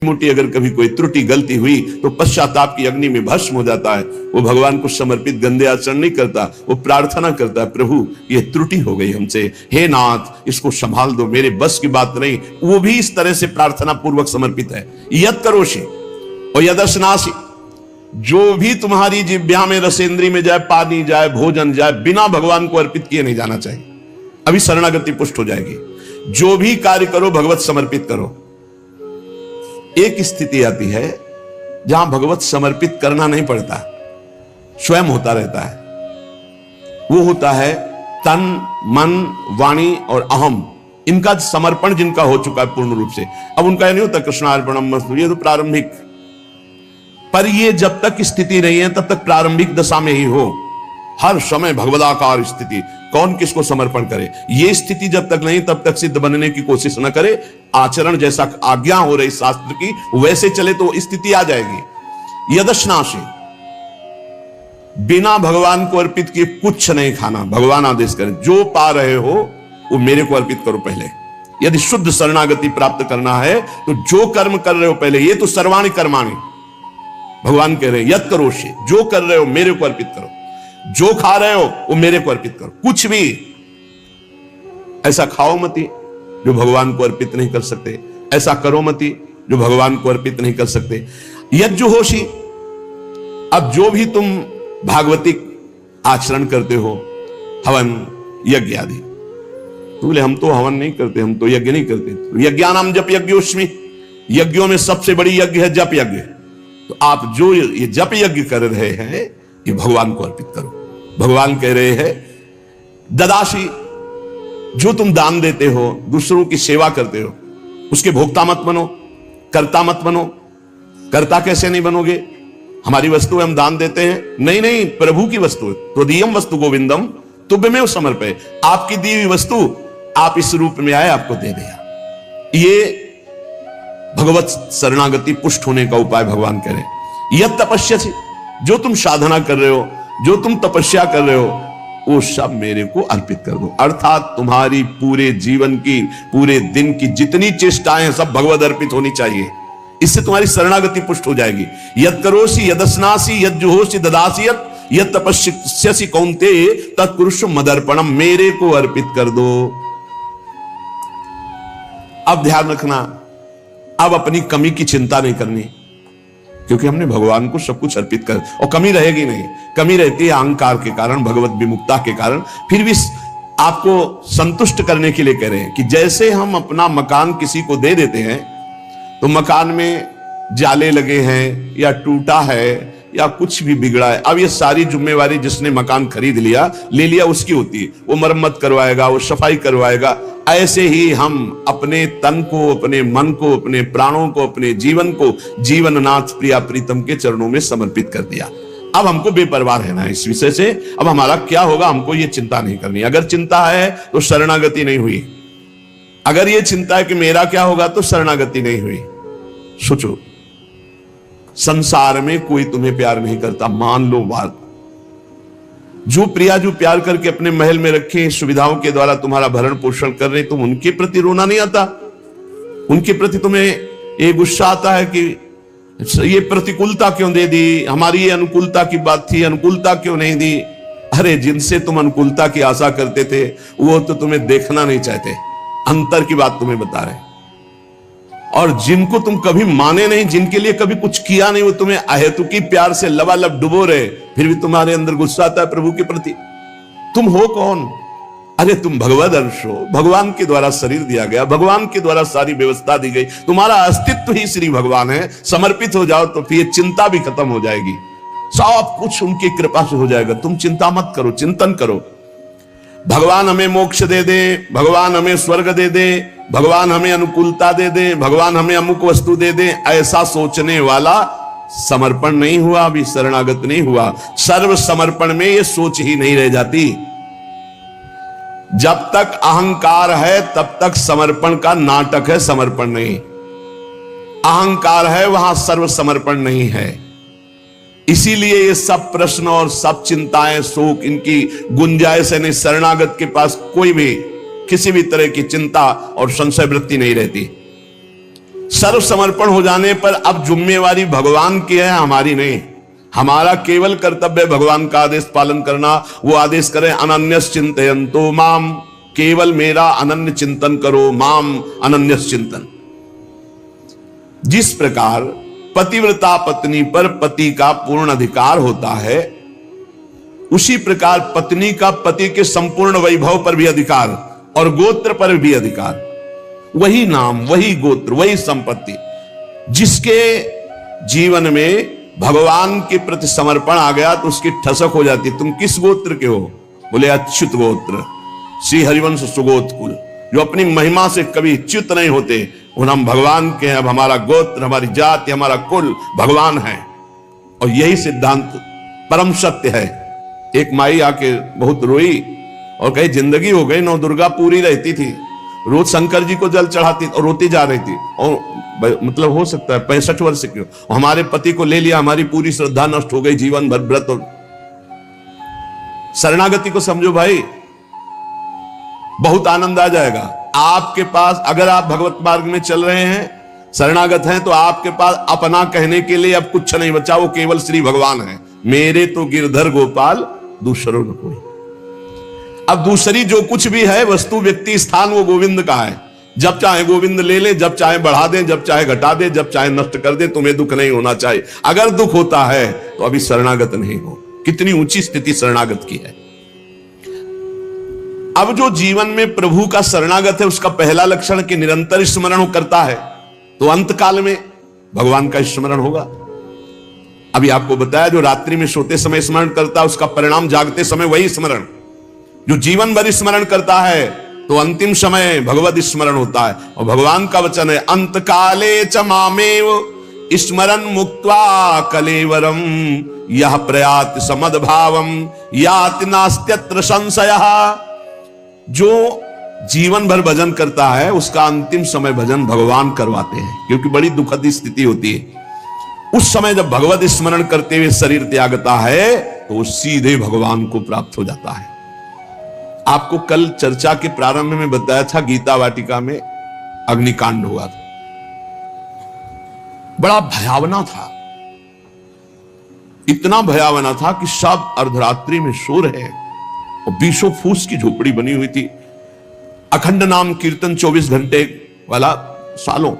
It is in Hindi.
मोटी अगर कभी कोई त्रुटि गलती हुई तो पश्चाताप की अग्नि में भस्म हो जाता है। वो भगवान को समर्पित गंदे आचरण नहीं करता, वो प्रार्थना करता है, प्रभु ये त्रुटि हो गई हमसे, हे नाथ इसको संभाल दो, मेरे बस की बात नहीं। वो भी इस तरह से प्रार्थना पूर्वक समर्पित है। यद करोषि और यदस्नासि, जो भी तुम्हारी जिह्वा में रसेंद्री में जाए, पानी जाए, भोजन जाए, बिना भगवान को अर्पित किए नहीं जाना चाहिए। अभी शरणागति पुष्ट हो जाएगी। जो भी कार्य करो भगवत समर्पित करो। एक स्थिति आती है जहां भगवत समर्पित करना नहीं पड़ता, स्वयं होता रहता है। वो होता है तन, मन, वाणी और अहम, इनका समर्पण जिनका हो चुका है पूर्ण रूप से। अब उनका यह नहीं होता कृष्णार्पणमस्तु, ये तो प्रारंभिक, पर ये जब तक स्थिति नहीं है तब तक प्रारंभिक दशा में ही हो। हर समय भगवदाकार स्थिति, कौन किसको समर्पण करे, ये स्थिति जब तक नहीं तब तक सिद्ध बनने की कोशिश न करे। आचरण जैसा आज्ञा हो रही शास्त्र की वैसे चले तो स्थिति आ जाएगी। यदस्नासि, बिना भगवान को अर्पित किए कुछ नहीं खाना। भगवान आदेश करें जो पा रहे हो वो मेरे को अर्पित करो पहले। यदि शुद्ध शरणागति प्राप्त करना है तो जो कर्म कर रहे हो पहले, ये तो सर्वाणि कर्माणि भगवान कह रहे हैं, यद करोषि, जो कर रहे हो मेरे को अर्पित करो, जो खा रहे हो वो मेरे को अर्पित करो। कुछ भी ऐसा खाओ मती जो भगवान को अर्पित नहीं कर सकते, ऐसा करो मती जो भगवान को अर्पित नहीं कर सकते। यज्जुहोषि, अब जो भी तुम भागवतिक आचरण करते हो, हवन यज्ञ आदि, तो बोले हम तो हवन नहीं करते, हम तो यज्ञ नहीं करते। यज्ञानाम जप यज्ञोस्मि, यज्ञों में सबसे बड़ी यज्ञ है जप यज्ञ। तो आप जो ये जप यज्ञ कर रहे हैं ये भगवान को अर्पित करो। भगवान कह रहे हैं ददासी, जो तुम दान देते हो, दूसरों की सेवा करते हो, उसके भोक्ता मत बनो, कर्ता मत बनो। कर्ता कैसे नहीं बनोगे? हमारी वस्तु है, हम दान देते हैं, नहीं नहीं, प्रभु की वस्तु है। त्वदीयम वस्तु गोविंदम तुभ्यमेव समर्पये, आपकी दी हुई वस्तु आप इस रूप में आए, आपको दे दिया। ये भगवत शरणागति पुष्ट होने का उपाय भगवान कह रहे हैं। यह तपस्या, जो तुम साधना कर रहे हो, जो तुम तपस्या कर रहे हो, वो सब मेरे को अर्पित कर दो। अर्थात तुम्हारी पूरे जीवन की, पूरे दिन की जितनी चेष्टाएं हैं सब भगवद अर्पित होनी चाहिए। इससे तुम्हारी शरणागति पुष्ट हो जाएगी। यद करोषि यदस्नासि यज्जुहोषि ददासि यद तपस्यसि कौन्तेय तत्कुरुष्व मदर्पणम, मेरे को अर्पित कर दो। अब ध्यान रखना, अब अपनी कमी की चिंता नहीं करनी, क्योंकि हमने भगवान को सब कुछ अर्पित कर, और कमी रहेगी नहीं। कमी रहती है अहंकार के कारण, भगवत विमुक्ता के कारण। फिर भी आपको संतुष्ट करने के लिए कह रहे हैं कि जैसे हम अपना मकान किसी को दे देते हैं तो मकान में जाले लगे हैं या टूटा है या कुछ भी बिगड़ा है, अब ये सारी जिम्मेवारी जिसने मकान खरीद लिया, ले लिया, उसकी होती है। वो मरम्मत करवाएगा, वो सफाई करवाएगा। ऐसे ही हम अपने तन को, अपने मन को, अपने प्राणों को, अपने जीवन को जीवननाथ प्रिया प्रीतम के चरणों में समर्पित कर दिया। अब हमको बेपरवाह रहना है इस विषय से। अब हमारा क्या होगा हमको ये चिंता नहीं करनी। अगर चिंता है तो शरणागति नहीं हुई, अगर ये चिंता है कि मेरा क्या होगा तो शरणागति नहीं हुई। सोचो, संसार में कोई तुम्हें प्यार नहीं करता, मान लो बात। जो प्रिया जो प्यार करके अपने महल में रखे, सुविधाओं के द्वारा तुम्हारा भरण पोषण कर रहे, तुम उनके प्रति रोना नहीं आता? उनके प्रति तुम्हें ये गुस्सा आता है कि ये प्रतिकूलता क्यों दे दी, हमारी ये अनुकूलता की बात थी, अनुकूलता क्यों नहीं दी? अरे जिनसे तुम अनुकूलता की आशा करते थे वो तो तुम्हें देखना नहीं चाहते, अंतर की बात तुम्हें बता रहे। और जिनको तुम कभी माने नहीं, जिनके लिए कभी कुछ किया नहीं, वो तुम्हें अहेतुकी प्यार से लबालब डुबो रहे, फिर भी तुम्हारे अंदर गुस्सा आता है प्रभु के प्रति। तुम हो कौन? अरे तुम भगवद अंश हो, भगवान के द्वारा शरीर दिया गया, भगवान के द्वारा सारी व्यवस्था दी गई, तुम्हारा अस्तित्व ही श्री भगवान है। समर्पित हो जाओ तो फिर चिंता भी खत्म हो जाएगी, सब कुछ उनकी कृपा से हो जाएगा। तुम चिंता मत करो, चिंतन करो। भगवान हमें मोक्ष दे दे, भगवान हमें स्वर्ग दे दे, भगवान हमें अनुकूलता दे दे, भगवान हमें अमुक वस्तु दे दे, ऐसा सोचने वाला समर्पण नहीं हुआ, अभी शरणागत नहीं हुआ। सर्व समर्पण में ये सोच ही नहीं रह जाती। जब तक अहंकार है तब तक समर्पण का नाटक है, समर्पण नहीं। अहंकार है वहां सर्व समर्पण नहीं है। इसीलिए ये सब प्रश्न और सब चिंताएं, शोक, इनकी गुंजाइश नहीं। शरणागत के पास कोई भी किसी भी तरह की चिंता और संशय वृत्ति नहीं रहती। सर्व समर्पण हो जाने पर अब जिम्मेवारी भगवान की है, हमारी नहीं। हमारा केवल कर्तव्य भगवान का आदेश पालन करना। वो आदेश करें अनन्यस चिंतयन्तो माम, केवल मेरा अनन्य चिंतन करो, माम अनन्यस चिंतन। जिस प्रकार पतिव्रता पत्नी पर पति का पूर्ण अधिकार होता है, उसी प्रकार पत्नी का पति के संपूर्ण वैभव पर भी अधिकार और गोत्र पर भी अधिकार। वही नाम, वही गोत्र, वही संपत्ति। जिसके जीवन में भगवान के प्रति समर्पण आ गया तो उसकी ठसक हो जाती। तुम किस गोत्र के हो? बोले अच्युत गोत्र, श्री हरिवंश सुगोत कुल। जो अपनी महिमा से कभी च्युत नहीं होते, उन हम भगवान के हैं। अब हमारा गोत्र, हमारी जाति, हमारा कुल भगवान है। और यही सिद्धांत परम सत्य है। एक माई आके बहुत रोई और कही जिंदगी हो गई, नौ दुर्गा पूरी रहती थी, रोज शंकर जी को जल चढ़ाती और रोती जा रही थी। और मतलब हो सकता है 65 वर्ष की, हमारे पति को ले लिया, हमारी पूरी श्रद्धा नष्ट हो गई, जीवन भर व्रत। और शरणागति को समझो भाई, बहुत आनंद आ जाएगा आपके पास। अगर आप भगवत मार्ग में चल रहे हैं, शरणागत हैं, तो आपके पास अपना कहने के लिए अब कुछ नहीं बचा, वो केवल श्री भगवान है। मेरे तो गिरधर गोपाल, दूसरों न कोई। अब दूसरी जो कुछ भी है वस्तु, व्यक्ति, स्थान, वो गोविंद का है। जब चाहे गोविंद ले ले, जब चाहे बढ़ा दे, जब चाहे घटा दे, जब चाहे नष्ट कर दे। तुम्हें दुख नहीं होना चाहिए। अगर दुख होता है तो अभी शरणागत नहीं हो। कितनी ऊंची स्थिति शरणागत की है। अब जो जीवन में प्रभु का शरणागत है, उसका पहला लक्षण कि निरंतर स्मरण करता है, तो अंत काल में भगवान का स्मरण होगा। अभी आपको बताया, जो रात्रि में सोते समय स्मरण करता है, उसका परिणाम जागते समय वही स्मरण। जो जीवन भर स्मरण करता है, तो अंतिम समय भगवत स्मरण होता है। और भगवान का वचन है, अंत काले च मामेव स्मरन मुक्त्वा कलेवरम यह प्रयात समद्भावम याति नास्त्यत्र संशयः। जो जीवन भर भजन करता है, उसका अंतिम समय भजन भगवान करवाते हैं, क्योंकि बड़ी दुखद स्थिति होती है। उस समय जब भगवत स्मरण करते हुए शरीर त्यागता है, तो वो सीधे भगवान को प्राप्त हो जाता है। आपको कल चर्चा के प्रारंभ में बताया था, गीता वाटिका में अग्निकांड हुआ था। बड़ा भयावना था, इतना भयावना था कि सब अर्धरात्रि में सो रहे हैं और 20 फूस की झोपड़ी बनी हुई थी। अखंड नाम कीर्तन 24 घंटे वाला, सालों।